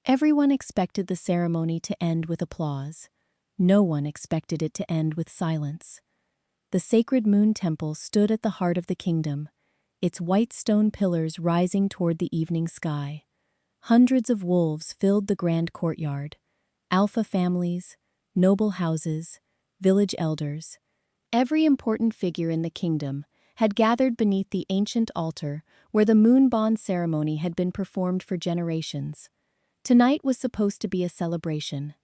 Everyone expected the ceremony to end with applause. No one expected it to end with silence. The sacred moon temple stood at the heart of the kingdom, its white stone pillars rising toward the evening sky. Hundreds of wolves filled the grand courtyard. Alpha families, noble houses, village elders. Every important figure in the kingdom had gathered beneath the ancient altar where the moon bond ceremony had been performed for generations. Tonight was supposed to be a celebration.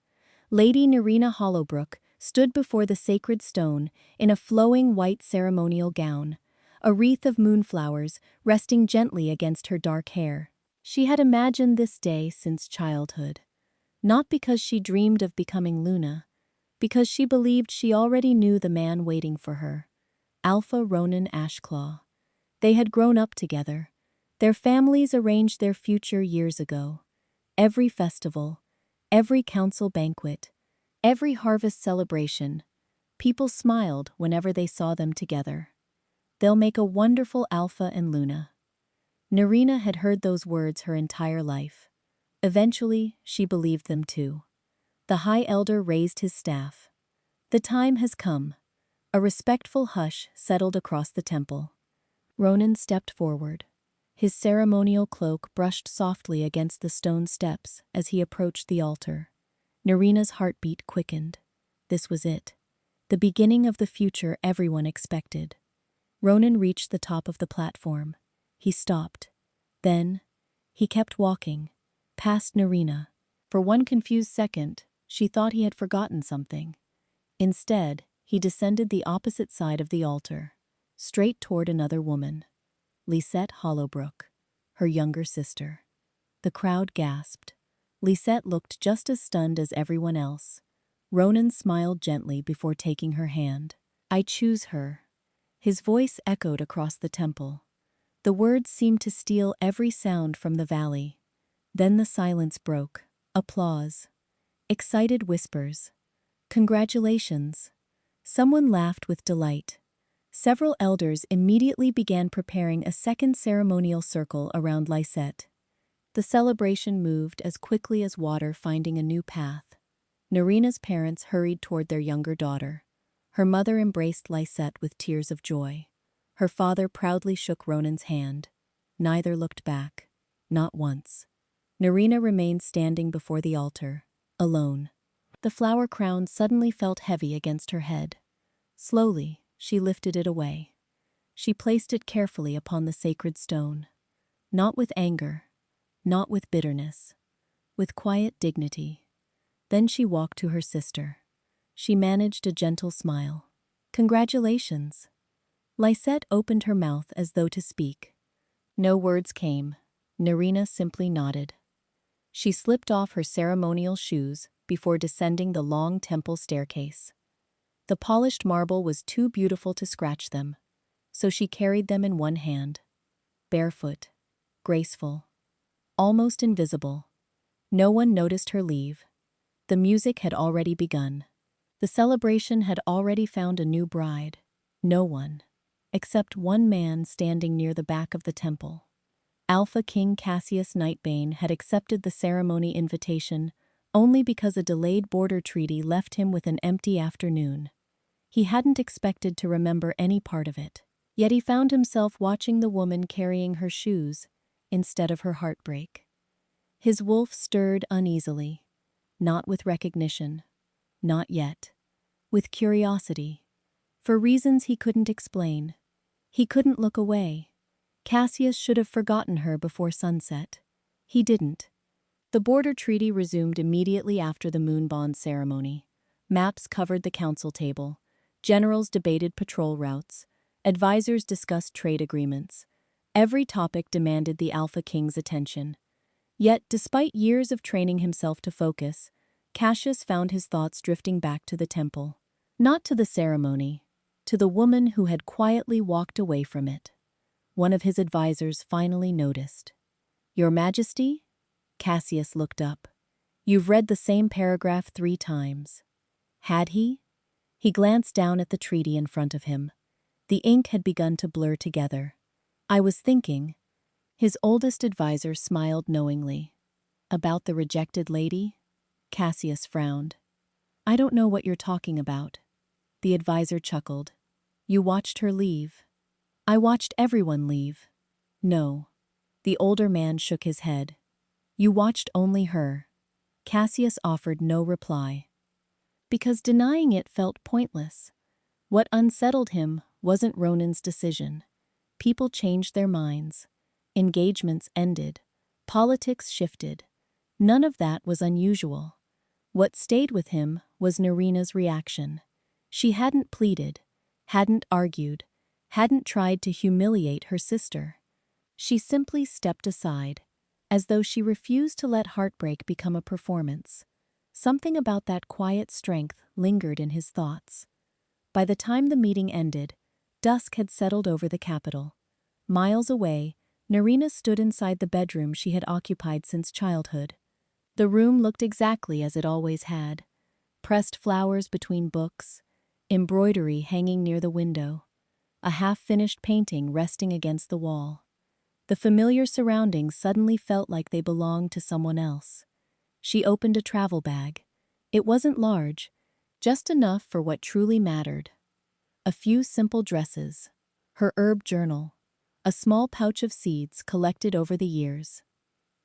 Lady Nerina Hollowbrook stood before the sacred stone in a flowing white ceremonial gown, a wreath of moonflowers resting gently against her dark hair. She had imagined this day since childhood, not because she dreamed of becoming Luna, because she believed she already knew the man waiting for her, Alpha Ronan Ashclaw. They had grown up together. Their families arranged their future years ago. Every festival, every council banquet, every harvest celebration, people smiled whenever they saw them together. They'll make a wonderful Alpha and Luna. Nerina had heard those words her entire life. Eventually, she believed them too. The High Elder raised his staff. The time has come. A respectful hush settled across the temple. Ronan stepped forward. His ceremonial cloak brushed softly against the stone steps as he approached the altar. Nerina's heartbeat quickened. This was it. The beginning of the future everyone expected. Ronan reached the top of the platform. He stopped. Then, he kept walking, past Nerina. For one confused second, she thought he had forgotten something. Instead, he descended the opposite side of the altar, straight toward another woman, Lisette Hollowbrook, her younger sister. The crowd gasped. Lisette looked just as stunned as everyone else. Ronan smiled gently before taking her hand. "I choose her." His voice echoed across the temple. The words seemed to steal every sound from the valley. Then the silence broke. Applause. Excited whispers. "Congratulations." Someone laughed with delight. Several elders immediately began preparing a second ceremonial circle around Lisette. The celebration moved as quickly as water finding a new path. Nerina's parents hurried toward their younger daughter. Her mother embraced Lisette with tears of joy. Her father proudly shook Ronan's hand. Neither looked back. Not once. Nerina remained standing before the altar, alone. The flower crown suddenly felt heavy against her head. Slowly, she lifted it away. She placed it carefully upon the sacred stone. Not with anger, not with bitterness, with quiet dignity. Then she walked to her sister. She managed a gentle smile. "Congratulations." Lisette opened her mouth as though to speak. No words came. Nerina simply nodded. She slipped off her ceremonial shoes before descending the long temple staircase. The polished marble was too beautiful to scratch them, so she carried them in one hand. Barefoot, graceful, almost invisible. No one noticed her leave. The music had already begun. The celebration had already found a new bride. No one, except one man standing near the back of the temple. Alpha King Cassius Nightbane had accepted the ceremony invitation only because a delayed border treaty left him with an empty afternoon. He hadn't expected to remember any part of it. Yet he found himself watching the woman carrying her shoes instead of her heartbreak. His wolf stirred uneasily, not with recognition, not yet, with curiosity. For reasons he couldn't explain. He couldn't look away. Cassius should have forgotten her before sunset. He didn't. The border treaty resumed immediately after the moon bond ceremony. Maps covered the council table. Generals debated patrol routes. Advisors discussed trade agreements. Every topic demanded the Alpha King's attention. Yet, despite years of training himself to focus, Cassius found his thoughts drifting back to the temple. Not to the ceremony, to the woman who had quietly walked away from it. One of his advisors finally noticed. "Your Majesty?" Cassius looked up. "You've read the same paragraph 3 times. Had he? He glanced down at the treaty in front of him. The ink had begun to blur together. "I was thinking." His oldest advisor smiled knowingly. About the rejected lady? Cassius frowned. I don't know what you're talking about. The advisor chuckled. You watched her leave. I watched everyone leave. No. The older man shook his head. You watched only her. Cassius offered no reply. Because denying it felt pointless. What unsettled him wasn't Ronan's decision. People changed their minds. Engagements ended. Politics shifted. None of that was unusual. What stayed with him was Narina's reaction. She hadn't pleaded, hadn't argued, hadn't tried to humiliate her sister. She simply stepped aside, as though she refused to let heartbreak become a performance. Something about that quiet strength lingered in his thoughts. By the time the meeting ended, dusk had settled over the capital. Miles away, Narina stood inside the bedroom she had occupied since childhood. The room looked exactly as it always had. Pressed flowers between books, embroidery hanging near the window, a half-finished painting resting against the wall. The familiar surroundings suddenly felt like they belonged to someone else. She opened a travel bag. It wasn't large, just enough for what truly mattered. A few simple dresses, her herb journal, a small pouch of seeds collected over the years.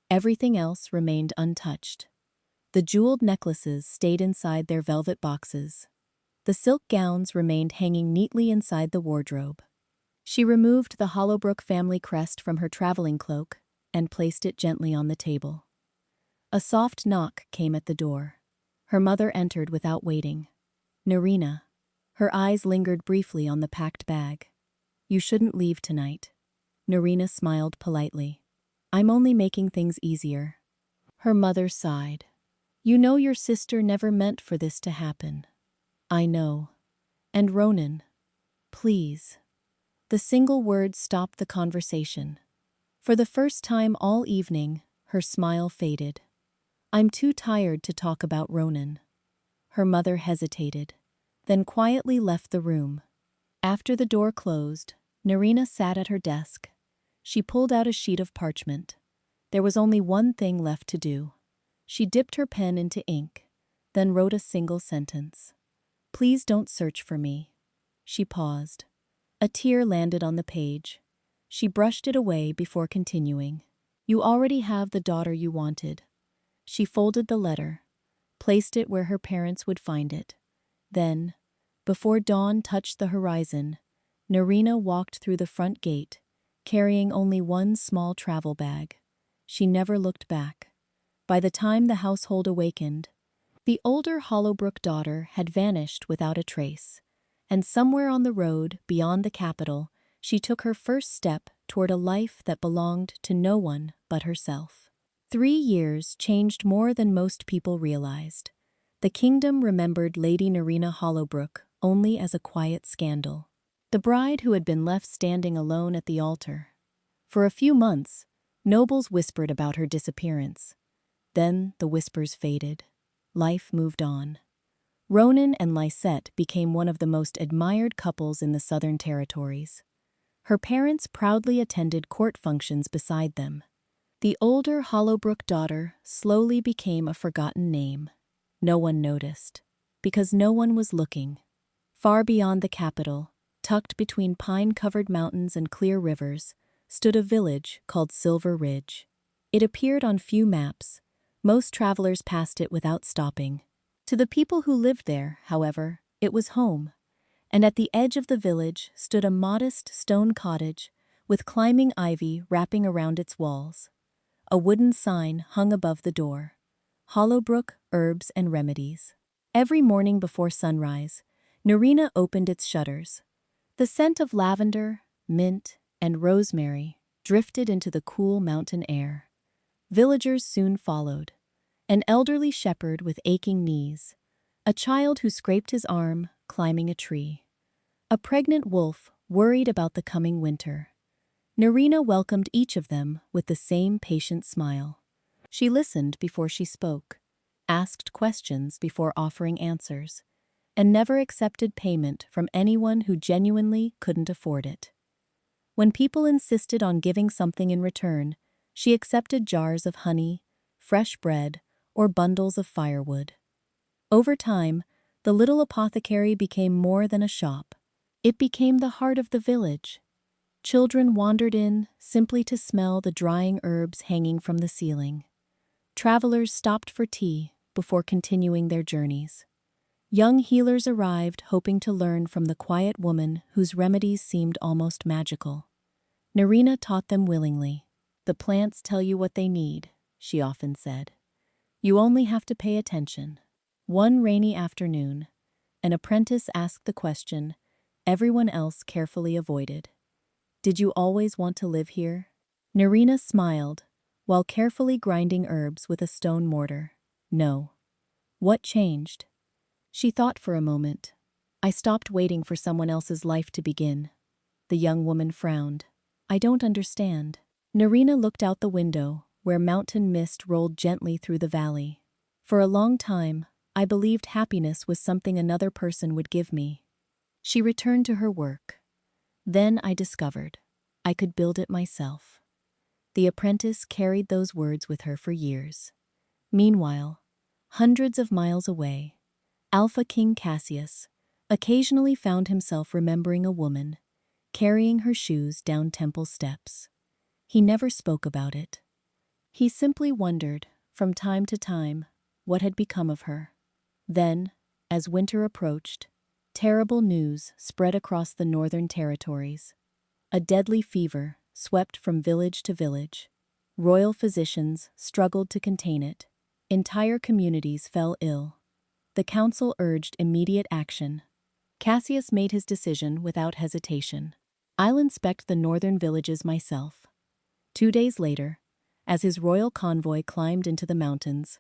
Everything else remained untouched. The jeweled necklaces stayed inside their velvet boxes. The silk gowns remained hanging neatly inside the wardrobe. She removed the Hollowbrook family crest from her traveling cloak and placed it gently on the table. A soft knock came at the door. Her mother entered without waiting. Narina. Her eyes lingered briefly on the packed bag. You shouldn't leave tonight. Narina smiled politely. I'm only making things easier. Her mother sighed. You know your sister never meant for this to happen. I know. And Ronan, please. The single word stopped the conversation. For the first time all evening, her smile faded. I'm too tired to talk about Ronan. Her mother hesitated, then quietly left the room. After the door closed, Narina sat at her desk. She pulled out a sheet of parchment. There was only one thing left to do. She dipped her pen into ink, then wrote a single sentence. Please don't search for me. She paused. A tear landed on the page. She brushed it away before continuing. You already have the daughter you wanted. She folded the letter, placed it where her parents would find it. Then, before dawn touched the horizon, Narina walked through the front gate, carrying only one small travel bag. She never looked back. By the time the household awakened, the older Hollowbrook daughter had vanished without a trace, and somewhere on the road beyond the capital, she took her first step toward a life that belonged to no one but herself. 3 years changed more than most people realized. The kingdom remembered Lady Narina Hollowbrook only as a quiet scandal, the bride who had been left standing alone at the altar. For a few months, nobles whispered about her disappearance. Then the whispers faded. Life moved on. Ronan and Lysette became one of the most admired couples in the Southern Territories. Her parents proudly attended court functions beside them. The older Hollowbrook daughter slowly became a forgotten name. No one noticed, because no one was looking. Far beyond the capital, tucked between pine-covered mountains and clear rivers, stood a village called Silver Ridge. It appeared on few maps. Most travelers passed it without stopping. To the people who lived there, however, it was home. And at the edge of the village stood a modest stone cottage with climbing ivy wrapping around its walls. A wooden sign hung above the door. Hollowbrook Herbs and Remedies. Every morning before sunrise, Narina opened its shutters. The scent of lavender, mint, and rosemary drifted into the cool mountain air. Villagers soon followed. An elderly shepherd with aching knees. A child who scraped his arm climbing a tree. A pregnant wolf worried about the coming winter. Narina welcomed each of them with the same patient smile. She listened before she spoke, asked questions before offering answers, and never accepted payment from anyone who genuinely couldn't afford it. When people insisted on giving something in return, she accepted jars of honey, fresh bread, or bundles of firewood. Over time, the little apothecary became more than a shop. It became the heart of the village. Children wandered in simply to smell the drying herbs hanging from the ceiling. Travelers stopped for tea before continuing their journeys. Young healers arrived hoping to learn from the quiet woman whose remedies seemed almost magical. Narina taught them willingly. "The plants tell you what they need," she often said. "You only have to pay attention." One rainy afternoon, an apprentice asked the question everyone else carefully avoided. "Did you always want to live here?" Narina smiled, while carefully grinding herbs with a stone mortar. "No." "What changed?" She thought for a moment. "I stopped waiting for someone else's life to begin." The young woman frowned. "I don't understand." Narina looked out the window, where mountain mist rolled gently through the valley. "For a long time, I believed happiness was something another person would give me." She returned to her work. "Then I discovered I could build it myself." The apprentice carried those words with her for years. Meanwhile, hundreds of miles away, Alpha King Cassius occasionally found himself remembering a woman, carrying her shoes down temple steps. He never spoke about it. He simply wondered, from time to time, what had become of her. Then, as winter approached, terrible news spread across the northern territories. A deadly fever swept from village to village. Royal physicians struggled to contain it. Entire communities fell ill. The council urged immediate action. Cassius made his decision without hesitation. "I'll inspect the northern villages myself." 2 days later, as his royal convoy climbed into the mountains,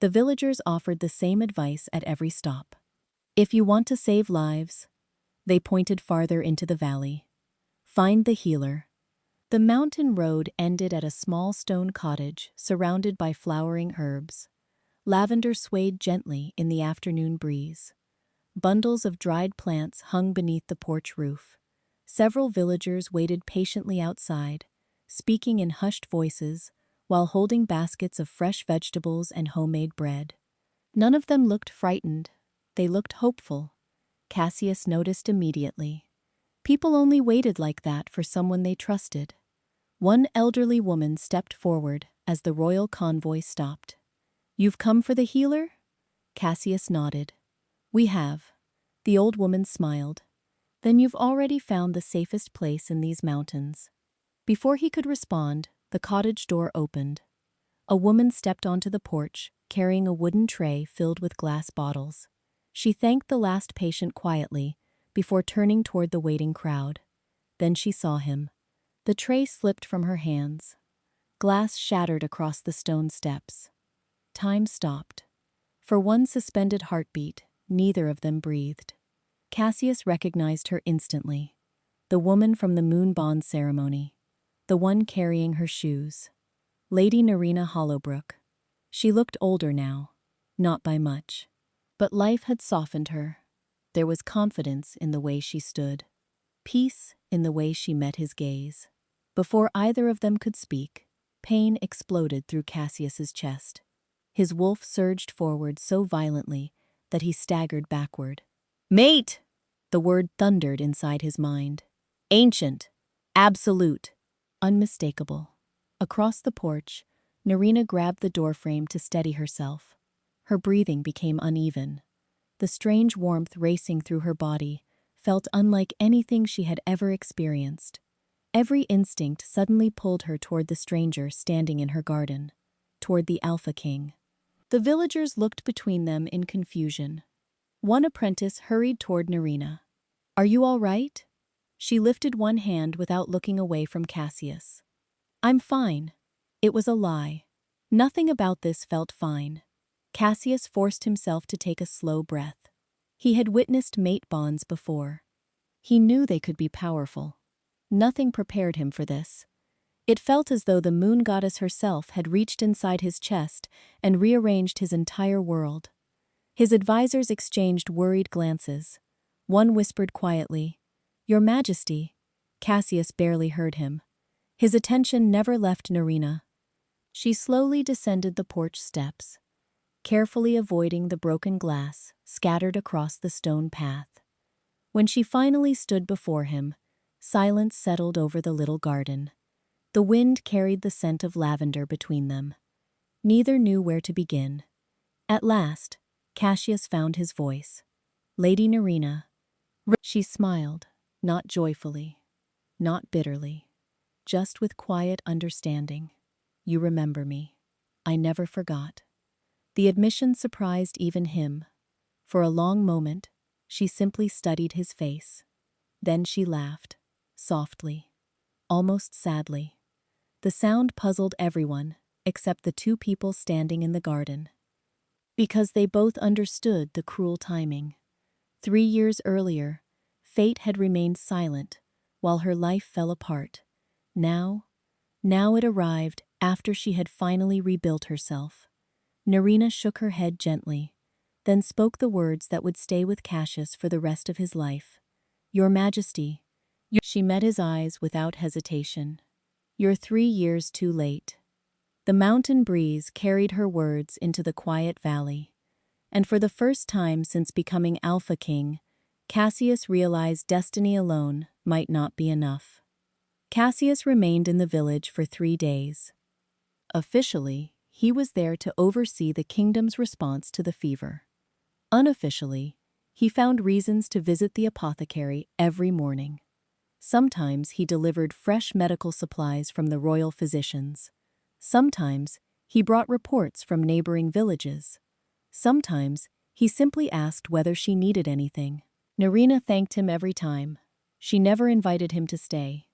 the villagers offered the same advice at every stop. "If you want to save lives," they pointed farther into the valley, "find the healer." The mountain road ended at a small stone cottage surrounded by flowering herbs. Lavender swayed gently in the afternoon breeze. Bundles of dried plants hung beneath the porch roof. Several villagers waited patiently outside, speaking in hushed voices while holding baskets of fresh vegetables and homemade bread. None of them looked frightened. They looked hopeful. Cassius noticed immediately. People only waited like that for someone they trusted. One elderly woman stepped forward as the royal convoy stopped. "You've come for the healer?" Cassius nodded. "We have." The old woman smiled. "Then you've already found the safest place in these mountains." Before he could respond, the cottage door opened. A woman stepped onto the porch, carrying a wooden tray filled with glass bottles. She thanked the last patient quietly, before turning toward the waiting crowd. Then she saw him. The tray slipped from her hands. Glass shattered across the stone steps. Time stopped. For one suspended heartbeat, neither of them breathed. Cassius recognized her instantly. The woman from the moon bond ceremony. The one carrying her shoes. Lady Narina Hollowbrook. She looked older now, not by much. But life had softened her. There was confidence in the way she stood. Peace in the way she met his gaze. Before either of them could speak, pain exploded through Cassius's chest. His wolf surged forward so violently that he staggered backward. "Mate!" The word thundered inside his mind. Ancient. Absolute. Unmistakable. Across the porch, Narina grabbed the doorframe to steady herself. Her breathing became uneven. The strange warmth racing through her body felt unlike anything she had ever experienced. Every instinct suddenly pulled her toward the stranger standing in her garden, toward the Alpha King. The villagers looked between them in confusion. One apprentice hurried toward Narina. "Are you all right?" She lifted one hand without looking away from Cassius. "I'm fine." It was a lie. Nothing about this felt fine. Cassius forced himself to take a slow breath. He had witnessed mate bonds before. He knew they could be powerful. Nothing prepared him for this. It felt as though the moon goddess herself had reached inside his chest and rearranged his entire world. His advisors exchanged worried glances. One whispered quietly, "Your Majesty." Cassius barely heard him. His attention never left Narina. She slowly descended the porch steps, carefully avoiding the broken glass scattered across the stone path. When she finally stood before him, silence settled over the little garden. The wind carried the scent of lavender between them. Neither knew where to begin. At last, Cassius found his voice. "Lady Nerina." She smiled, not joyfully, not bitterly, just with quiet understanding. "You remember me. I never forgot." The admission surprised even him. For a long moment, she simply studied his face. Then she laughed, softly, almost sadly. The sound puzzled everyone, except the two people standing in the garden. Because they both understood the cruel timing. 3 years earlier, fate had remained silent, while her life fell apart. Now it arrived after she had finally rebuilt herself. Nerina shook her head gently, then spoke the words that would stay with Cassius for the rest of his life. "Your Majesty." She met his eyes without hesitation. "You're 3 years too late." The mountain breeze carried her words into the quiet valley. And for the first time since becoming Alpha King, Cassius realized destiny alone might not be enough. Cassius remained in the village for 3 days. Officially, he was there to oversee the kingdom's response to the fever. Unofficially, he found reasons to visit the apothecary every morning. Sometimes he delivered fresh medical supplies from the royal physicians. Sometimes he brought reports from neighboring villages. Sometimes he simply asked whether she needed anything. Nerina thanked him every time. She never invited him to stay.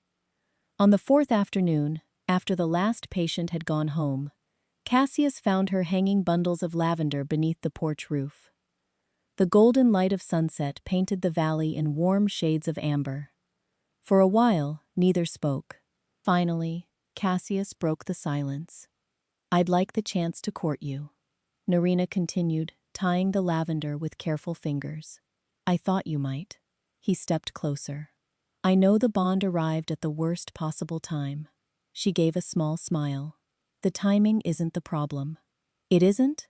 On the fourth afternoon, after the last patient had gone home, Cassius found her hanging bundles of lavender beneath the porch roof. The golden light of sunset painted the valley in warm shades of amber. For a while, neither spoke. Finally, Cassius broke the silence. "I'd like the chance to court you," Nerina continued, tying the lavender with careful fingers. "I thought you might." He stepped closer. "I know the bond arrived at the worst possible time." She gave a small smile. "The timing isn't the problem." "It isn't?"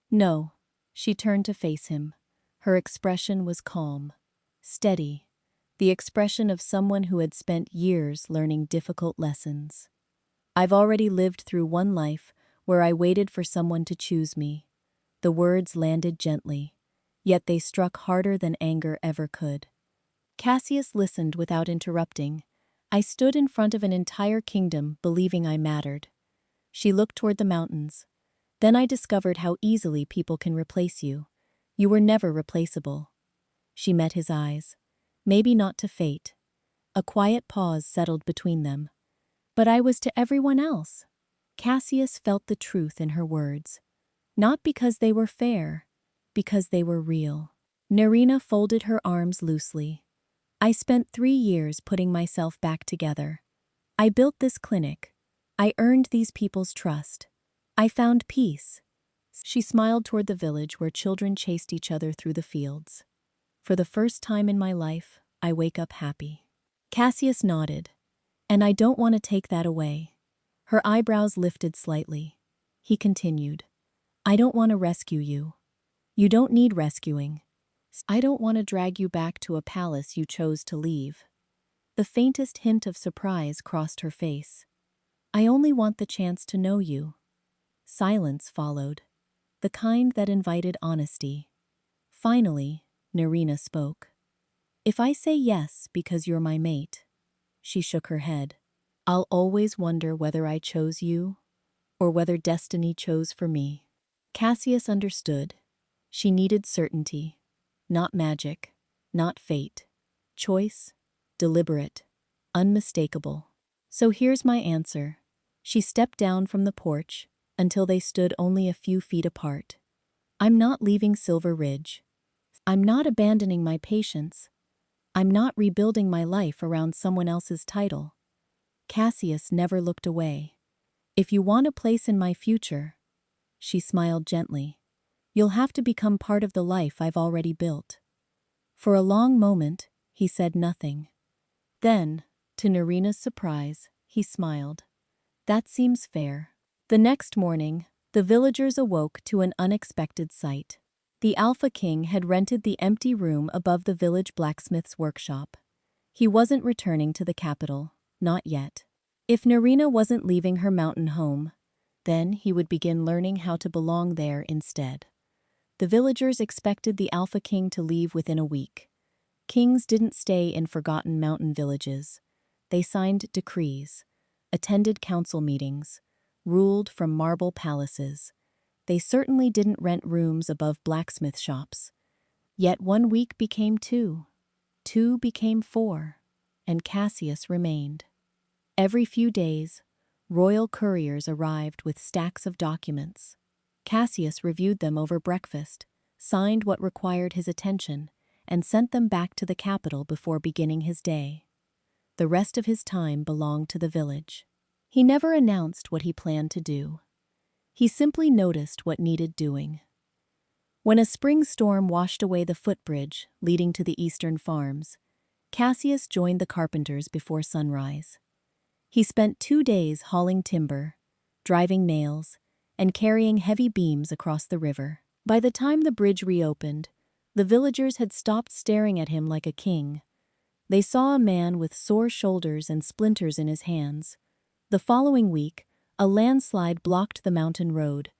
"No." She turned to face him. Her expression was calm, steady, the expression of someone who had spent years learning difficult lessons. "I've already lived through one life where I waited for someone to choose me." The words landed gently, yet they struck harder than anger ever could. Cassius listened without interrupting. "I stood in front of an entire kingdom believing I mattered." She looked toward the mountains. "Then I discovered how easily people can replace you. You were never replaceable." She met his eyes. Maybe not to fate. A quiet pause settled between them. "But I was to everyone else." Cassius felt the truth in her words. Not because they were fair, because they were real. Nerina folded her arms loosely. "I spent 3 years putting myself back together. I built this clinic. I earned these people's trust. I found peace." She smiled toward the village where children chased each other through the fields. "For the first time in my life, I wake up happy." Cassius nodded. "And I don't want to take that away." Her eyebrows lifted slightly. He continued. "I don't want to rescue you. You don't need rescuing. I don't want to drag you back to a palace you chose to leave." The faintest hint of surprise crossed her face. "I only want the chance to know you." Silence followed, the kind that invited honesty. Finally, Nerina spoke. "If I say yes because you're my mate," she shook her head, "I'll always wonder whether I chose you or whether destiny chose for me." Cassius understood. She needed certainty. Not magic, not fate. Choice, deliberate, unmistakable. "So here's my answer." She stepped down from the porch until they stood only a few feet apart. "I'm not leaving Silver Ridge. I'm not abandoning my patients. I'm not rebuilding my life around someone else's title." Cassius never looked away. "If you want a place in my future," she smiled gently, "you'll have to become part of the life I've already built." For a long moment, he said nothing. Then, to Nerina's surprise, he smiled. "That seems fair." The next morning, the villagers awoke to an unexpected sight. The Alpha King had rented the empty room above the village blacksmith's workshop. He wasn't returning to the capital, not yet. If Narina wasn't leaving her mountain home, then he would begin learning how to belong there instead. The villagers expected the Alpha King to leave within a week. Kings didn't stay in forgotten mountain villages. They signed decrees, attended council meetings, ruled from marble palaces. They certainly didn't rent rooms above blacksmith shops. Yet 1 week became 2, 2 became 4, and Cassius remained. Every few days, royal couriers arrived with stacks of documents. Cassius reviewed them over breakfast, signed what required his attention, and sent them back to the capital before beginning his day. The rest of his time belonged to the village. He never announced what he planned to do. He simply noticed what needed doing. When a spring storm washed away the footbridge leading to the eastern farms, Cassius joined the carpenters before sunrise. He spent 2 days hauling timber, driving nails, and carrying heavy beams across the river. By the time the bridge reopened, the villagers had stopped staring at him like a king. They saw a man with sore shoulders and splinters in his hands. The following week, a landslide blocked the mountain road.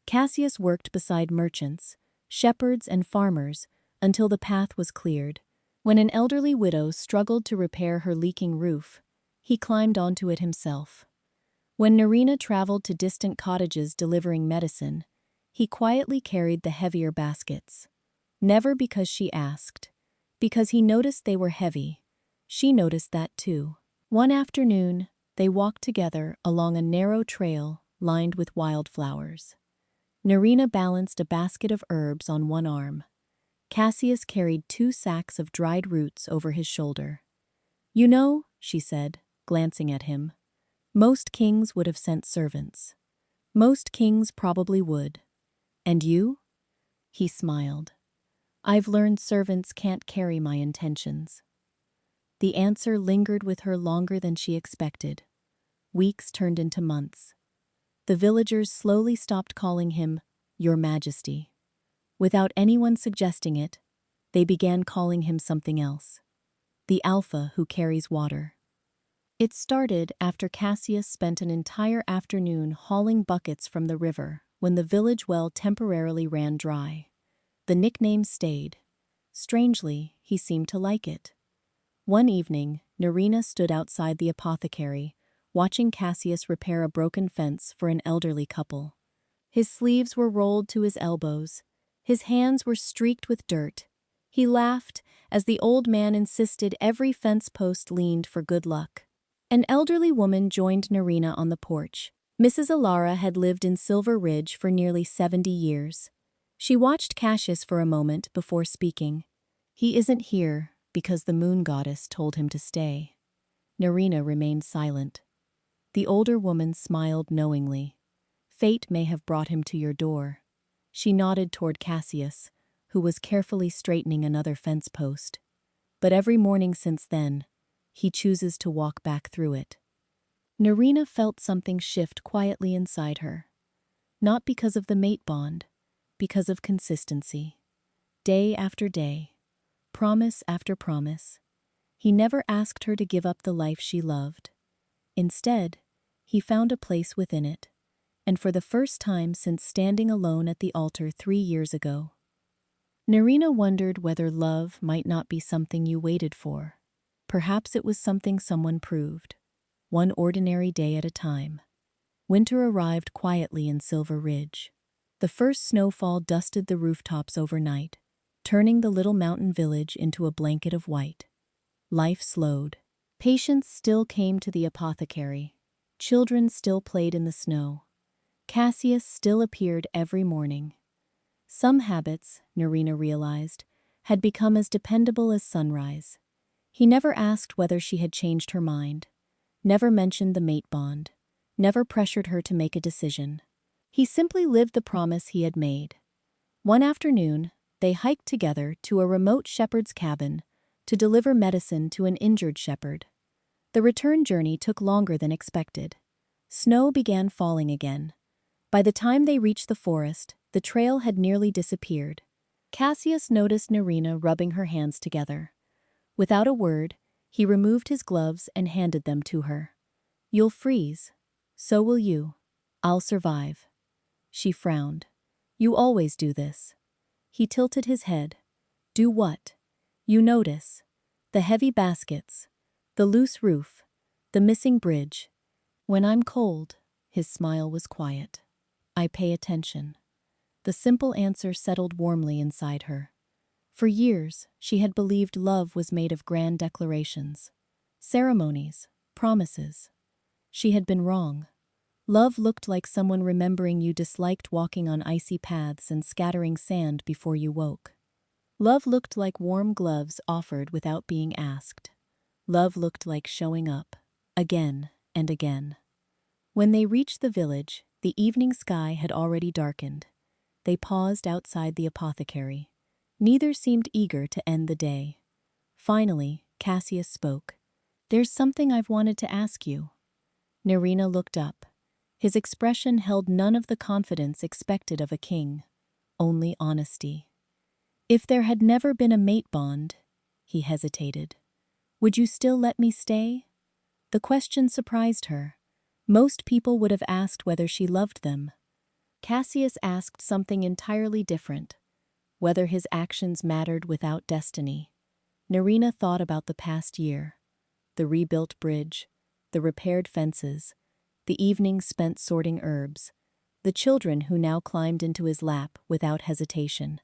Cassius worked beside merchants, shepherds, and farmers until the path was cleared. When an elderly widow struggled to repair her leaking roof, he climbed onto it himself. When Narina traveled to distant cottages delivering medicine, he quietly carried the heavier baskets. Never because she asked, because he noticed they were heavy. She noticed that too. One afternoon, they walked together along a narrow trail lined with wildflowers. Narina balanced a basket of herbs on one arm. Cassius carried 2 sacks of dried roots over his shoulder. "You know," she said, glancing at him, "most kings would have sent servants. Most kings probably would. And you?" He smiled. "I've learned servants can't carry my intentions." The answer lingered with her longer than she expected. Weeks turned into months. The villagers slowly stopped calling him Your Majesty. Without anyone suggesting it, they began calling him something else. The Alpha who carries water. It started after Cassius spent an entire afternoon hauling buckets from the river when the village well temporarily ran dry. The nickname stayed. Strangely, he seemed to like it. One evening, Narina stood outside the apothecary, watching Cassius repair a broken fence for an elderly couple. His sleeves were rolled to his elbows. His hands were streaked with dirt. He laughed as the old man insisted every fence post leaned for good luck. An elderly woman joined Narina on the porch. Mrs. Alara had lived in Silver Ridge for nearly 70 years. She watched Cassius for a moment before speaking. "He isn't here because the moon goddess told him to stay." Narina remained silent. The older woman smiled knowingly. "Fate may have brought him to your door." She nodded toward Cassius, who was carefully straightening another fence post. "But every morning since then, he chooses to walk back through it." Narina felt something shift quietly inside her. Not because of the mate bond, because of consistency. Day after day, promise after promise. He never asked her to give up the life she loved. Instead, he found a place within it, and for the first time since standing alone at the altar 3 years ago. Narina wondered whether love might not be something you waited for. Perhaps it was something someone proved, one ordinary day at a time. Winter arrived quietly in Silver Ridge. The first snowfall dusted the rooftops overnight, turning the little mountain village into a blanket of white. Life slowed. Patients still came to the apothecary. Children still played in the snow. Cassius still appeared every morning. Some habits, Narina realized, had become as dependable as sunrise. He never asked whether she had changed her mind, never mentioned the mate bond, never pressured her to make a decision. He simply lived the promise he had made. One afternoon, they hiked together to a remote shepherd's cabin to deliver medicine to an injured shepherd. The return journey took longer than expected. Snow began falling again, By the time they reached the forest, the trail had nearly disappeared. Cassius noticed Nerina rubbing her hands together. Without a word, he removed his gloves and handed them to her. "You'll freeze. So will you. I'll survive." She frowned. "You always do this." He tilted his head. "Do what?" "You notice. The heavy baskets. The loose roof. The missing bridge. When I'm cold," his smile was quiet, "I pay attention." The simple answer settled warmly inside her. For years, she had believed love was made of grand declarations, ceremonies, promises. She had been wrong. Love looked like someone remembering you disliked walking on icy paths and scattering sand before you woke. Love looked like warm gloves offered without being asked. Love looked like showing up, again and again. When they reached the village, the evening sky had already darkened. They paused outside the apothecary. Neither seemed eager to end the day. Finally, Cassius spoke. "There's something I've wanted to ask you." Nerina looked up. His expression held none of the confidence expected of a king, only honesty. "If there had never been a mate bond," he hesitated, "would you still let me stay?" The question surprised her. Most people would have asked whether she loved them. Cassius asked something entirely different, whether his actions mattered without destiny. Nerina thought about the past year, the rebuilt bridge, the repaired fences, the evenings spent sorting herbs, the children who now climbed into his lap without hesitation,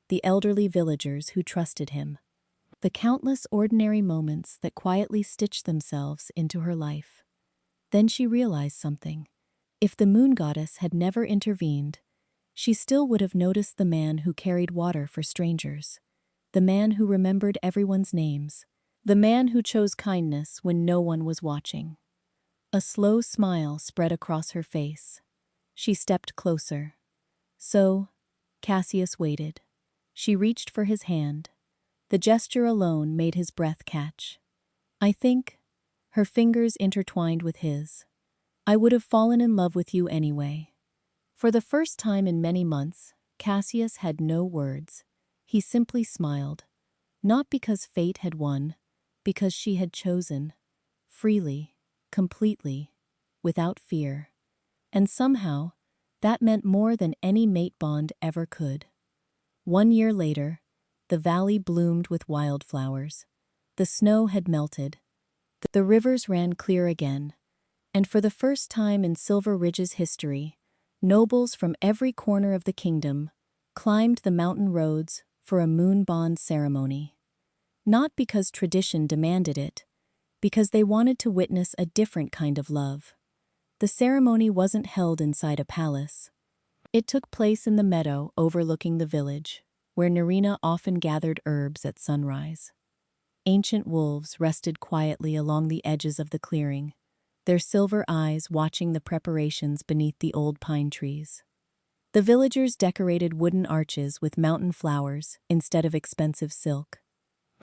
the elderly villagers who trusted him, the countless ordinary moments that quietly stitched themselves into her life. Then she realized something. If the moon goddess had never intervened, she still would have noticed the man who carried water for strangers, the man who remembered everyone's names, the man who chose kindness when no one was watching. A slow smile spread across her face. She stepped closer. "So," Cassius waited. She reached for his hand. The gesture alone made his breath catch. "I think," her fingers intertwined with his, "I would have fallen in love with you anyway." For the first time in many months, Cassius had no words. He simply smiled. Not because fate had won, because she had chosen. Freely, completely, without fear. And somehow, that meant more than any mate bond ever could. 1 year later, the valley bloomed with wildflowers. The snow had melted. The rivers ran clear again. And for the first time in Silver Ridge's history, nobles from every corner of the kingdom climbed the mountain roads for a moon bond ceremony. Not because tradition demanded it, because they wanted to witness a different kind of love. The ceremony wasn't held inside a palace. It took place in the meadow overlooking the village, where Nerina often gathered herbs at sunrise. Ancient wolves rested quietly along the edges of the clearing, their silver eyes watching the preparations beneath the old pine trees. The villagers decorated wooden arches with mountain flowers instead of expensive silk.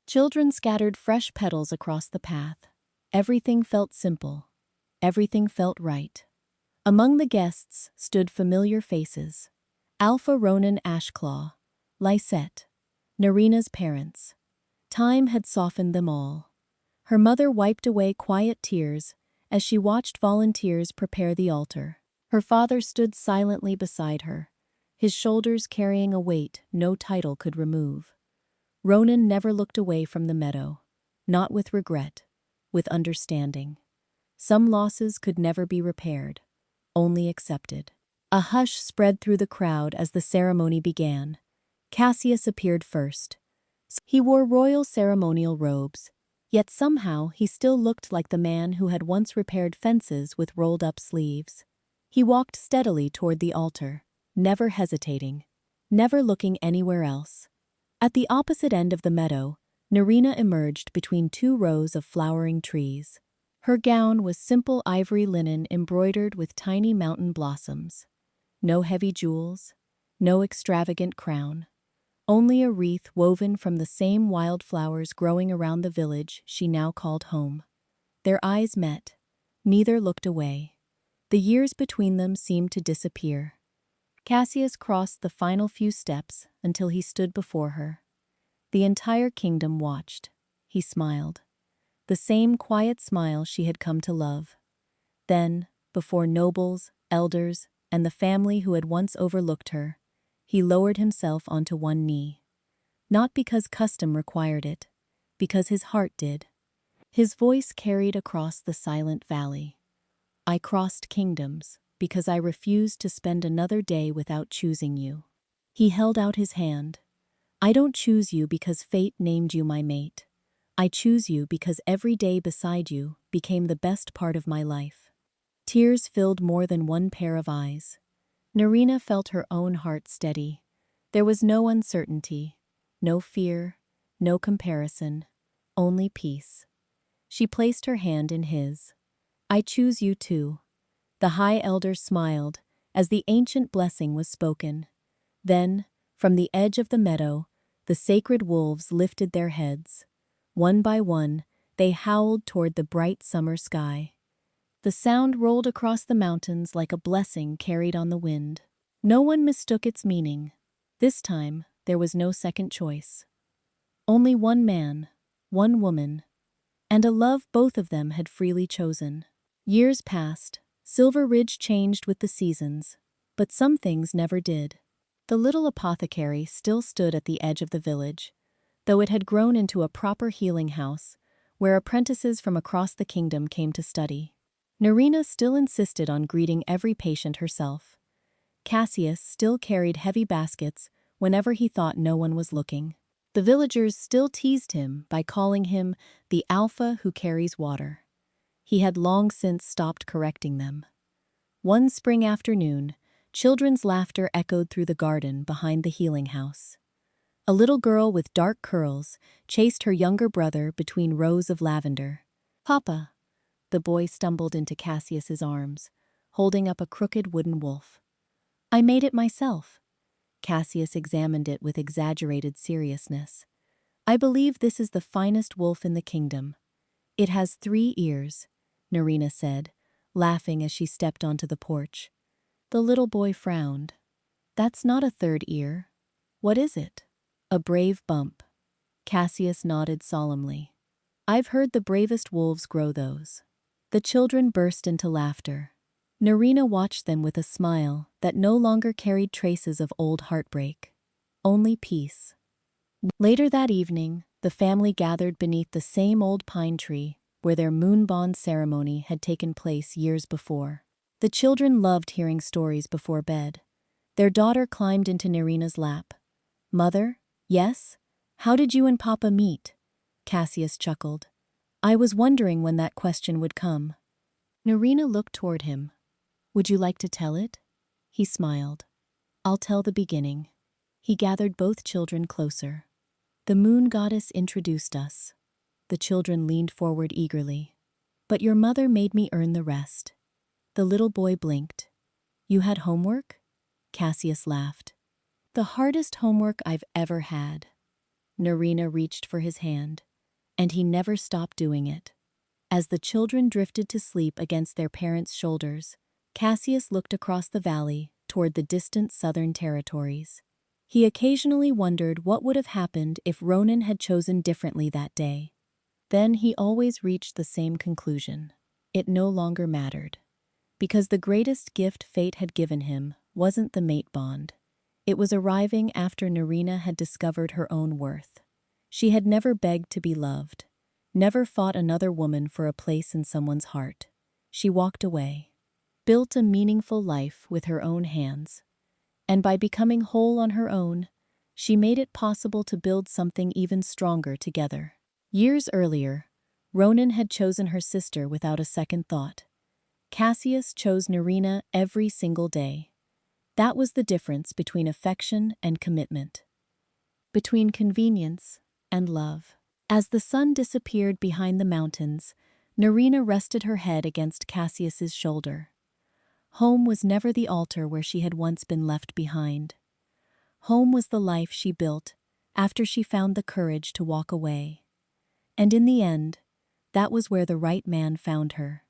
Children scattered fresh petals across the path. Everything felt simple. Everything felt right. Among the guests stood familiar faces. Alpha Ronan Ashclaw, Lysette, Nerina's parents. Time had softened them all. Her mother wiped away quiet tears as she watched volunteers prepare the altar. Her father stood silently beside her, his shoulders carrying a weight no title could remove. Ronan never looked away from the meadow, not with regret, with understanding. Some losses could never be repaired, only accepted. A hush spread through the crowd as the ceremony began. Cassius appeared first. He wore royal ceremonial robes, yet somehow he still looked like the man who had once repaired fences with rolled-up sleeves. He walked steadily toward the altar, never hesitating, never looking anywhere else. At the opposite end of the meadow, Nerina emerged between 2 rows of flowering trees. Her gown was simple ivory linen embroidered with tiny mountain blossoms. No heavy jewels, no extravagant crown. Only a wreath woven from the same wildflowers growing around the village she now called home. Their eyes met. Neither looked away. The years between them seemed to disappear. Cassius crossed the final few steps until he stood before her. The entire kingdom watched. He smiled. The same quiet smile she had come to love. Then, before nobles, elders, and the family who had once overlooked her, he lowered himself onto one knee. Not because custom required it, because his heart did. His voice carried across the silent valley. I crossed kingdoms because I refused to spend another day without choosing you. He held out his hand. I don't choose you because fate named you my mate. I choose you because every day beside you became the best part of my life. Tears filled more than one pair of eyes. Nerina felt her own heart steady. There was no uncertainty, no fear, no comparison, only peace. She placed her hand in his. I choose you too. The High Elder smiled as the ancient blessing was spoken. Then, from the edge of the meadow, the sacred wolves lifted their heads. One by one, they howled toward the bright summer sky. The sound rolled across the mountains like a blessing carried on the wind. No one mistook its meaning. This time, there was no second choice. Only one man, one woman, and a love both of them had freely chosen. Years passed. Silver Ridge changed with the seasons, but some things never did. The little apothecary still stood at the edge of the village, though it had grown into a proper healing house, where apprentices from across the kingdom came to study. Nerina still insisted on greeting every patient herself. Cassius still carried heavy baskets whenever he thought no one was looking. The villagers still teased him by calling him the alpha who carries water. He had long since stopped correcting them. One spring afternoon, children's laughter echoed through the garden behind the healing house. A little girl with dark curls chased her younger brother between rows of lavender. Papa! The boy stumbled into Cassius's arms, holding up a crooked wooden wolf. I made it myself. Cassius examined it with exaggerated seriousness. I believe this is the finest wolf in the kingdom. It has 3 ears, Nerina said, laughing as she stepped onto the porch. The little boy frowned. That's not a 3rd ear. What is it? A brave bump. Cassius nodded solemnly. I've heard the bravest wolves grow those. The children burst into laughter. Nerina watched them with a smile that no longer carried traces of old heartbreak. Only peace. Later that evening, the family gathered beneath the same old pine tree where their moon bond ceremony had taken place years before. The children loved hearing stories before bed. Their daughter climbed into Nerina's lap. Mother, yes? How did you and Papa meet? Cassius chuckled. I was wondering when that question would come. Nerina looked toward him. Would you like to tell it? He smiled. I'll tell the beginning. He gathered both children closer. The moon goddess introduced us. The children leaned forward eagerly. But your mother made me earn the rest. The little boy blinked. You had homework? Cassius laughed. The hardest homework I've ever had. Nerina reached for his hand, and he never stopped doing it. As the children drifted to sleep against their parents' shoulders, Cassius looked across the valley toward the distant southern territories. He occasionally wondered what would have happened if Ronan had chosen differently that day. Then he always reached the same conclusion. It no longer mattered. Because the greatest gift fate had given him wasn't the mate bond. It was arriving after Nerina had discovered her own worth. She had never begged to be loved, never fought another woman for a place in someone's heart. She walked away, built a meaningful life with her own hands. And by becoming whole on her own, she made it possible to build something even stronger together. Years earlier, Ronan had chosen her sister without a second thought. Cassius chose Nerina every single day. That was the difference between affection and commitment. Between convenience and love. As the sun disappeared behind the mountains, Nerina rested her head against Cassius's shoulder. Home was never the altar where she had once been left behind. Home was the life she built after she found the courage to walk away. And in the end, that was where the right man found her.